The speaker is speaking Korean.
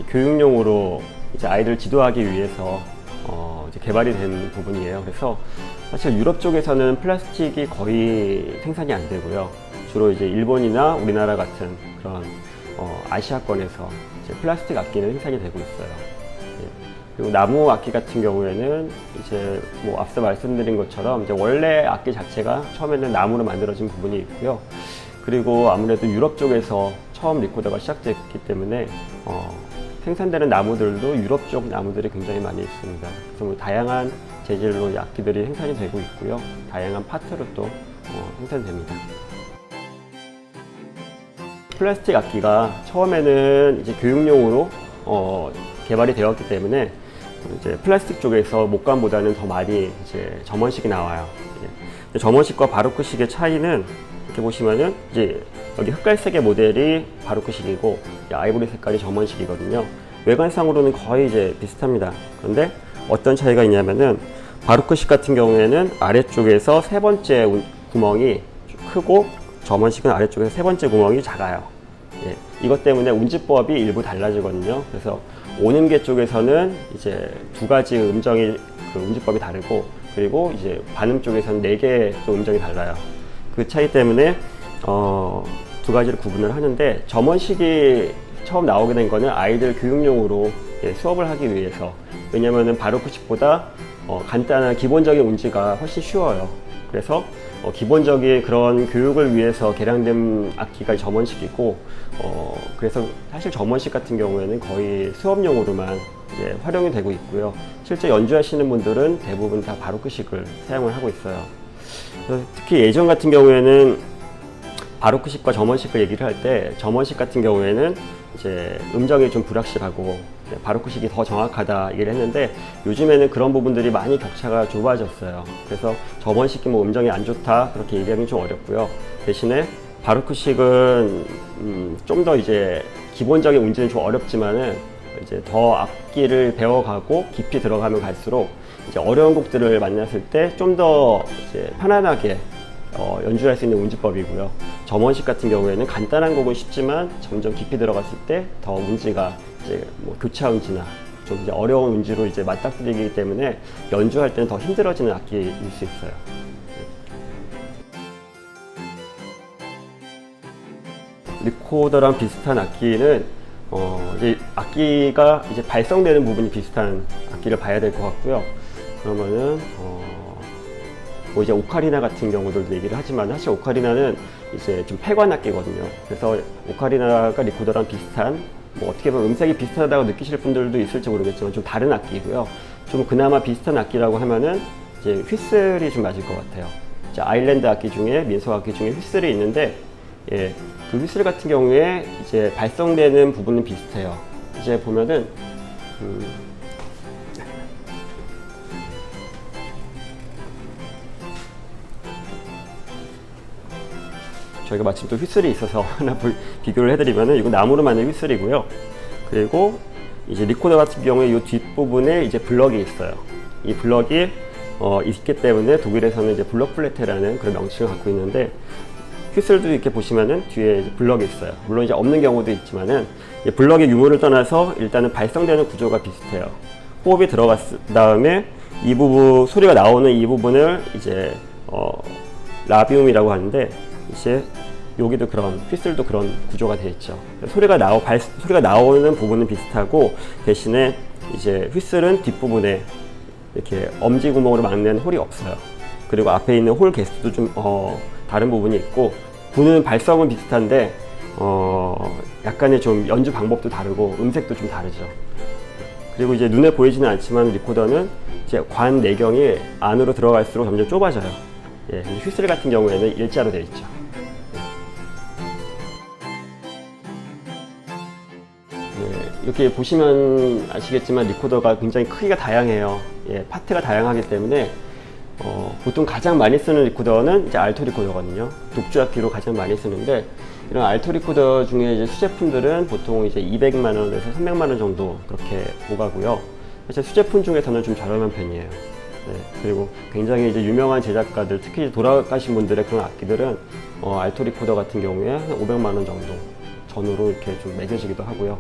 교육용으로 이제 아이들을 지도하기 위해서 이제 개발이 된 부분이에요. 그래서 사실 유럽 쪽에서는 플라스틱이 거의 생산이 안 되고요. 주로 이제 일본이나 우리나라 같은 그런 아시아권에서 이제 플라스틱 악기는 생산이 되고 있어요. 예. 그리고 나무 악기 같은 경우에는 이제 뭐 앞서 말씀드린 것처럼 이제 원래 악기 자체가 처음에는 나무로 만들어진 부분이 있고요. 그리고 아무래도 유럽 쪽에서 처음 리코더가 시작됐기 때문에 생산되는 나무들도 유럽 쪽 나무들이 굉장히 많이 있습니다. 그래서 뭐 다양한 재질로 이 악기들이 생산이 되고 있고요. 다양한 파트로 또 생산됩니다. 플라스틱 악기가 처음에는 이제 교육용으로 개발이 되었기 때문에 이제 플라스틱 쪽에서 목관보다는 더 많이 이제 점원식이 나와요. 점원식과 바로크식의 차이는 이렇게 보시면은 이제 여기 흑갈색의 모델이 바로크식이고 아이보리 색깔이 점원식이거든요. 외관상으로는 거의 이제 비슷합니다. 그런데 어떤 차이가 있냐면은 바로크식 같은 경우에는 아래쪽에서 세 번째 구멍이 크고 점원식은 아래쪽에서 세 번째 구멍이 작아요. 예, 이것 때문에 운지법이 일부 달라지거든요. 그래서 오음계 쪽에서는 이제 두 가지 음정이 운지법이 다르고, 그리고 이제 반음 쪽에서는 네 개의 또 음정이 달라요. 그 차이 때문에 두 가지를 구분을 하는데, 점원식이 처음 나오게 된 거는 아이들 교육용으로 수업을 하기 위해서. 왜냐면은 바로크식보다 간단한 기본적인 운지가 훨씬 쉬워요. 그래서 기본적인 그런 교육을 위해서 개량된 악기가 점원식이고, 그래서 사실 점원식 같은 경우에는 거의 수업용으로만 이제 활용이 되고 있고요. 실제 연주하시는 분들은 대부분 다 바로크식을 사용을 하고 있어요. 특히 예전 같은 경우에는 바로크식과 점원식을 얘기를 할 때, 점원식 같은 경우에는 이제 음정이 좀 불확실하고 바로크식이 더 정확하다 얘기를 했는데, 요즘에는 그런 부분들이 많이 격차가 좁아졌어요. 그래서 점원식이 뭐 음정이 안 좋다 그렇게 얘기하기는 좀 어렵고요. 대신에 바로크식은 좀 더 이제 기본적인 운지는 좀 어렵지만은 이제 더 악기를 배워가고 깊이 들어가면 갈수록 이제 어려운 곡들을 만났을 때 좀 더 이제 편안하게 연주할 수 있는 운지법이고요. 점원식 같은 경우에는 간단한 곡은 쉽지만 점점 깊이 들어갔을 때 더 운지가 이제 뭐 교차 운지나 좀 이제 어려운 운지로 이제 맞닥뜨리기 때문에 연주할 때는 더 힘들어지는 악기일 수 있어요. 리코더랑 비슷한 악기는 이제 악기가 이제 발성되는 부분이 비슷한 악기를 봐야 될 것 같고요. 그러면은 뭐 이제 오카리나 같은 경우들도 얘기를 하지만, 사실 오카리나는 이제 좀 폐관 악기거든요. 그래서 오카리나가 리코더랑 비슷한, 뭐 어떻게 보면 음색이 비슷하다고 느끼실 분들도 있을지 모르겠지만 좀 다른 악기고요. 좀 그나마 비슷한 악기라고 하면은 이제 휘슬이 좀 맞을 것 같아요. 이제 아일랜드 악기 중에, 민속 악기 중에 휘슬이 있는데, 예, 그 휘슬 같은 경우에 이제 발성되는 부분은 비슷해요. 이제 보면은 저희가 마침 또 휘슬이 있어서 하나 비교를 해드리면은, 이거 나무로 만든 휘슬이고요. 그리고 이제 리코더 같은 경우에 이 뒷부분에 이제 블럭이 있어요. 이 블럭이 있기 때문에 독일에서는 이제 블럭 플레테라는 그런 명칭을 갖고 있는데, 휘슬도 이렇게 보시면은 뒤에 이제 블럭이 있어요. 물론 이제 없는 경우도 있지만은, 블럭의 유무를 떠나서 일단은 발성되는 구조가 비슷해요. 호흡이 들어갔 다음에 이 부분, 소리가 나오는 이 부분을 이제 라비움이라고 하는데, 이제 여기도 그런, 휘슬도 그런 구조가 되어 있죠. 소리가 나오는 부분은 비슷하고, 대신에 이제 휘슬은 뒷부분에 이렇게 엄지 구멍으로 막는 홀이 없어요. 그리고 앞에 있는 홀 개수도 좀 다른 부분이 있고, 부는 발성은 비슷한데 약간의 좀 연주 방법도 다르고 음색도 좀 다르죠. 그리고 이제 눈에 보이지는 않지만 리코더는 이제 관 내경이 안으로 들어갈수록 점점 좁아져요. 예, 휘슬 같은 경우에는 일자로 되어 있죠. 이렇게 보시면 아시겠지만 리코더가 굉장히 크기가 다양해요. 예, 파트가 다양하기 때문에 보통 가장 많이 쓰는 리코더는 이제 알토 리코더거든요. 독주 악기로 가장 많이 쓰는데, 이런 알토 리코더 중에 이제 수제품들은 보통 이제 200만 원에서 300만 원 정도 그렇게 오가고요. 사실 수제품 중에서는 좀 저렴한 편이에요. 네, 그리고 굉장히 이제 유명한 제작가들, 특히 돌아가신 분들의 그런 악기들은 알토 리코더 같은 경우에 한 500만 원 정도 전후로 이렇게 좀 매겨지기도 하고요.